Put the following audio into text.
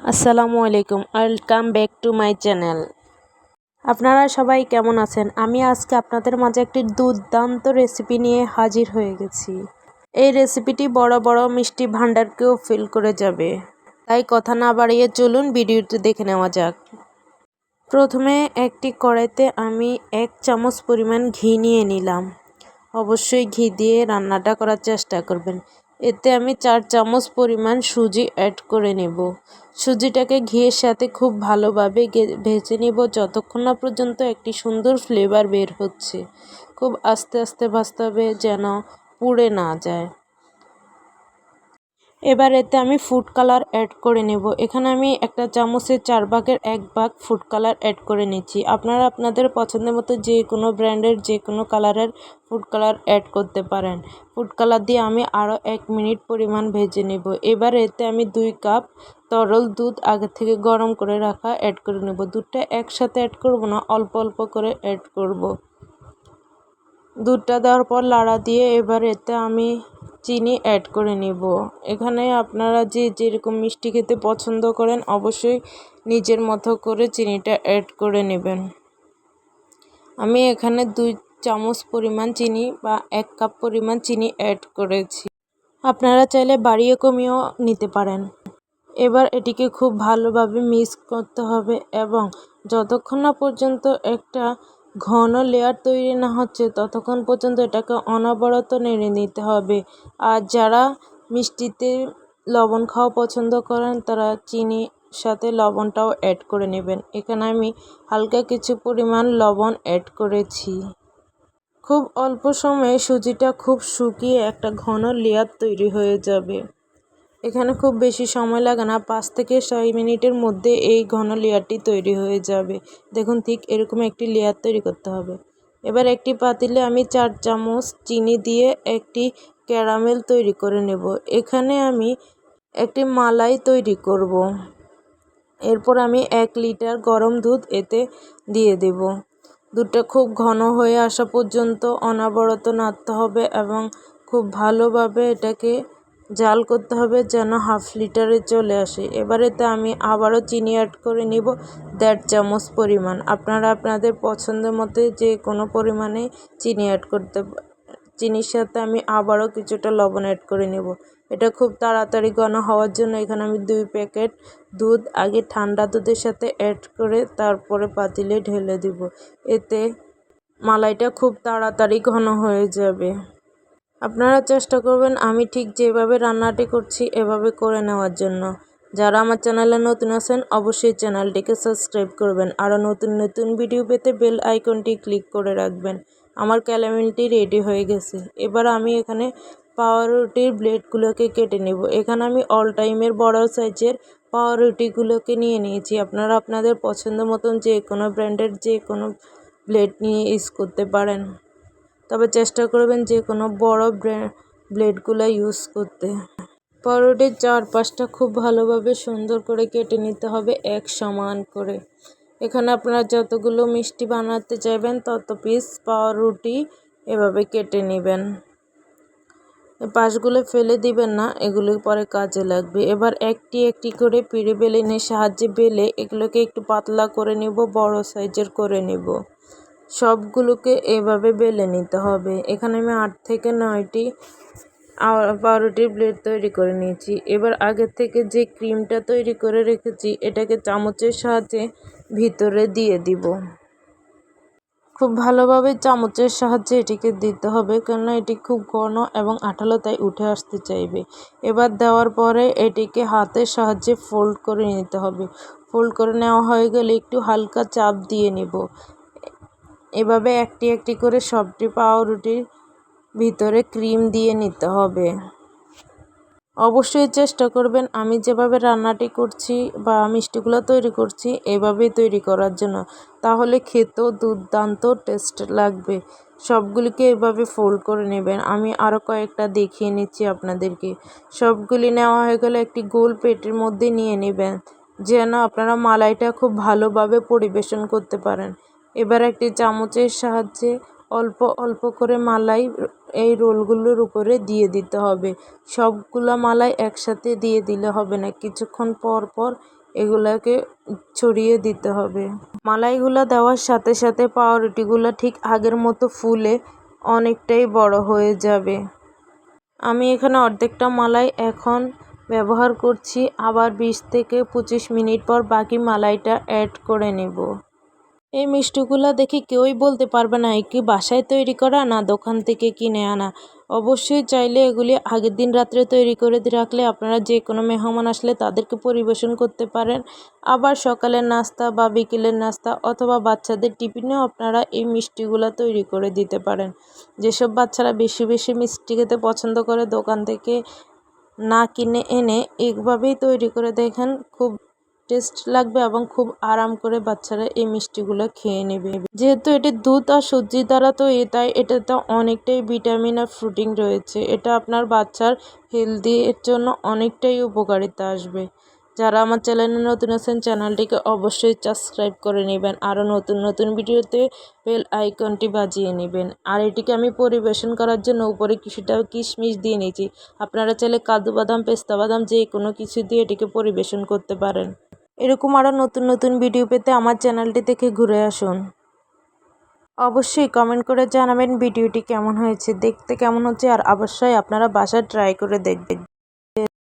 আসসালামু আলাইকুম, welcome back to my channel. আপনারা সবাই কেমন আছেন? আমি আজকে আপনাদের মাঝে একটি দুর্দান্ত রেসিপি নিয়ে হাজির হয়ে গেছি। এই রেসিপিটি বড় বড় মিষ্টি ভাণ্ডারকেও ফিল করে যাবে। তাই কথা না বাড়িয়ে চলুন ভিডিওটি দেখে নেওয়া যাক। প্রথমে একটি কড়াইতে আমি 1 চামচ পরিমাণ ঘি নিয়ে নিলাম। অবশ্যই ঘি দিয়ে রান্নাটা করার চেষ্টা করবেন। এতে আমি 4 চামচ পরিমাণ সুজি অ্যাড করে নেব। সুজিটাকে ঘিয়ের সাথে খুব ভালোভাবে ভেজে নেব যতক্ষণ না পর্যন্ত একটি সুন্দর ফ্লেভার বের হচ্ছে। খুব আস্তে আস্তে ভাজতে হবে যেন পুড়ে না যায়। এবার এতে আমি ফুড কালার অ্যাড করে নেব। এখানে আমি একটা চামচের 4 ভাগের 1 ভাগ ফুড কালার অ্যাড করে নিচ্ছি। আপনারা আপনাদের পছন্দের মতো যে কোনো ব্র্যান্ডের যে কোনো কালারের ফুড কালার অ্যাড করতে পারেন। ফুড কালার দিয়ে আমি আরও 1 মিনিট পরিমাণ ভেজে নেব। এবার এতে আমি 2 কাপ তরল দুধ আগে থেকে গরম করে রাখা অ্যাড করে নেব। দুধটা একসাথে অ্যাড করব না, অল্প অল্প করে অ্যাড করব। দুধটা দেওয়ার পর লাড়া দিয়ে এবার এতে আমি চিনি অ্যাড করে নেব। এখানে আপনারা যে যেরকম মিষ্টি খেতে পছন্দ করেন অবশ্যই নিজের মতো করে চিনিটা অ্যাড করে নেবেন। আমি এখানে 2 চামচ পরিমাণ চিনি বা 1 কাপ পরিমাণ চিনি অ্যাড করেছি। আপনারা চাইলে বাড়িয়ে কমিয়েও নিতে পারেন। এবার এটিকে খুব ভালোভাবে মিক্স করতে হবে এবং যতক্ষণ না পর্যন্ত একটা ঘন লেয়ার তৈরি না হচ্ছে ততক্ষণ পর্যন্ত এটাকে অনবরত নেড়ে নিতে হবে। আর যারা মিষ্টিতে লবণ খাওয়া পছন্দ করেন তারা চিনির সাথে লবণটাও অ্যাড করে নেবেন। এখানে আমি হালকা কিছু পরিমাণ লবণ অ্যাড করেছি। খুব অল্প সময়ে সুজিটা খুব শুকিয়ে একটা ঘন লেয়ার তৈরি হয়ে যাবে। এখানে খুব বেশি সময় লাগে না, 5 থেকে 6 মিনিটের মধ্যে এই ঘন লেয়ারটি তৈরি হয়ে যাবে। দেখুন ঠিক এরকম একটি লেয়ার তৈরি করতে হবে। এবার একটি পাতিলে আমি 4 চামচ চিনি দিয়ে একটি ক্যারামেল তৈরি করে নেব। এখানে আমি একটি মালাই তৈরি করব। এরপর আমি 1 লিটার গরম দুধ এতে দিয়ে দেব। দুধটা খুব ঘন হয়ে আসা পর্যন্ত অনবরত নাড়তে হবে এবং খুব ভালোভাবে এটাকে জাল করতে হবে যেন 1/2 লিটারে চলে আসে। এবার এতে আমি আবারও চিনি অ্যাড করে নিব 1.5 চামচ পরিমাণ। আপনারা আপনাদের পছন্দের মতো যে কোনো পরিমাণে চিনি অ্যাড করতে চিনির সাথে আমি আবারও কিছুটা লবণ অ্যাড করে নেব। এটা খুব তাড়াতাড়ি ঘন হওয়ার জন্য এখানে আমি 2 প্যাকেট দুধ আগে ঠান্ডা দুধের সাথে অ্যাড করে তারপরে পাতিলে ঢেলে দিব। এতে মালাইটা খুব তাড়াতাড়ি ঘন হয়ে যাবে। আপনারা চেষ্টা করবেন আমি ঠিক যেভাবে রান্নাটি করছি এভাবে করে নেওয়ার জন্য। যারা আমার চ্যানেলে নতুন আছেন অবশ্যই চ্যানেলটিকে সাবস্ক্রাইব করবেন। আরও নতুন নতুন ভিডিও পেতে বেল আইকনটি ক্লিক করে রাখবেন। আমার ক্যারামেলটি রেডি হয়ে গেছে। এবার আমি এখানে পাউরুটির ব্লেডগুলোকে কেটে নেব। এখানে আমি অল টাইমের বড় সাইজের পাউরুটিগুলোকে নিয়ে নিয়েছি। আপনারা আপনাদের পছন্দ মতন যে কোনো ব্র্যান্ডের যে কোনো ব্লেড নিয়ে ইউজ করতে পারেন, তবে চেষ্টা করবেন যে কোনো বড় ব্লেডগুলো ইউজ করতে। পাউরুটির 4-5টা খুব ভালোভাবে সুন্দর করে কেটে নিতে হবে এক সমান করে। এখানে আপনারা যতগুলো মিষ্টি বানাতে চাইবেন তত পিস পাউরুটি এভাবে কেটে নেবেন। পাশগুলো ফেলে দিবেন না, এগুলো পরে কাজে লাগবে। এবার একটি একটি করে পিঁড়ি বেলুনের সাহায্যে বেলে এগুলোকে একটু পাতলা করে নেব, বড় সাইজের করে নেব। সবগুলোকে এভাবে বেলে নিতে হবে। এখানে আমি 8 থেকে 9টি পাউরুটির ব্লেড তৈরি করে নিয়েছি। এবার আগের থেকে যে ক্রিমটা তৈরি করে রেখেছি এটাকে চামচের সাহায্যে ভিতরে দিয়ে দিব। খুব ভালোভাবে চামচের সাহায্যে এটিকে দিতে হবে, কেননা এটি খুব ঘন এবং আঠালো তাই উঠে আসতে চাইবে। এবার দেওয়ার পরে এটিকে হাতের সাহায্যে ফোল্ড করে নিতে হবে। ফোল্ড করে নেওয়া হয়ে গেলে একটু হালকা চাপ দিয়ে নেব। এভাবে একটি একটি করে সবটি পাউরুটির ভিতরে ক্রিম দিয়ে নিতে হবে। অবশ্যই চেষ্টা করবেন আমি যেভাবে রান্নাটি করছি বা মিষ্টিগুলো তৈরি করছি এভাবেই তৈরি করার জন্য, তাহলে খেতেও দুর্দান্ত টেস্ট লাগবে। সবগুলিকে এভাবে ফোল্ড করে নেবেন। আমি আরও কয়েকটা দেখিয়ে নিচ্ছি আপনাদেরকে। সবগুলি নেওয়া হয়ে গেলে একটি গোল প্লেটের মধ্যে নিয়ে নেবেন যেন আপনারা মালাইটা খুব ভালোভাবে পরিবেশন করতে পারেন। এবার একটি চামচের সাহায্যে অল্প অল্প করে মালাই এই রোলগুলোর উপরে দিয়ে দিতে হবে। সবগুলা মালাই একসাথে দিয়ে দিলে হবে না, কিছুক্ষণ পর পর এগুলাকে ছড়িয়ে দিতে হবে। মালাইগুলা দেওয়ার সাথে সাথে পাউরুটিগুলো ঠিক আগের মতো ফুলে অনেকটাই বড় হয়ে যাবে। আমি এখানে অর্ধেকটা মালাই এখন ব্যবহার করছি, আবার 20 থেকে 25 মিনিট পর বাকি মালাইটা অ্যাড করে নেব। এই মিষ্টিগুলো দেখে কেউই বলতে পারবে না কি বাসায় তৈরি করা না দোকান থেকে কিনে আনা। অবশ্যই চাইলে এগুলি আগের দিন রাত্রে তৈরি করে রাখলে আপনারা যে কোনো মেহমান আসলে তাদেরকে পরিবেশন করতে পারেন। আবার সকালের নাস্তা বা বিকেলের নাস্তা অথবা বাচ্চাদের টিফিনেও আপনারা এই মিষ্টিগুলো তৈরি করে দিতে পারেন। যেসব বাচ্চারা বেশি বেশি মিষ্টি খেতে পছন্দ করে দোকান থেকে না কিনে এনে এইভাবেই তৈরি করে দেখেন, খুব টেস্ট লাগবে এবং খুব আরাম করে বাচ্চারা এই মিষ্টিগুলো খেয়ে নেবে। যেহেতু এটি দুধ আর সুজি দ্বারা তৈরি, তাই এটাতে অনেকটাই ভিটামিন আর প্রোটিন রয়েছে। এটা আপনার বাচ্চার হেলদি এর জন্য অনেকটাই উপকারিতা আসবে। যারা আমার চ্যানেলে নতুন আছেন চ্যানেলটিকে অবশ্যই সাবস্ক্রাইব করে নেবেন, আরও নতুন নতুন ভিডিওতে বেল আইকনটি বাজিয়ে নেবেন। আর এটিকে আমি পরিবেশন করার জন্য উপরে কিছুটা কিশমিশ দিয়ে নিয়েছি। আপনারা চাইলে কাজু বাদাম, পেস্তা বাদাম যে কোনো কিছু দিয়ে এটিকে পরিবেশন করতে পারেন। এরকম আরও নতুন নতুন ভিডিও পেতে আমার চ্যানেলটি থেকে ঘুরে আসুন। অবশ্যই কমেন্ট করে জানাবেন ভিডিওটি কেমন হয়েছে, দেখতে কেমন হচ্ছে, আর অবশ্যই আপনারা বাসায় ট্রাই করে দেখবেন।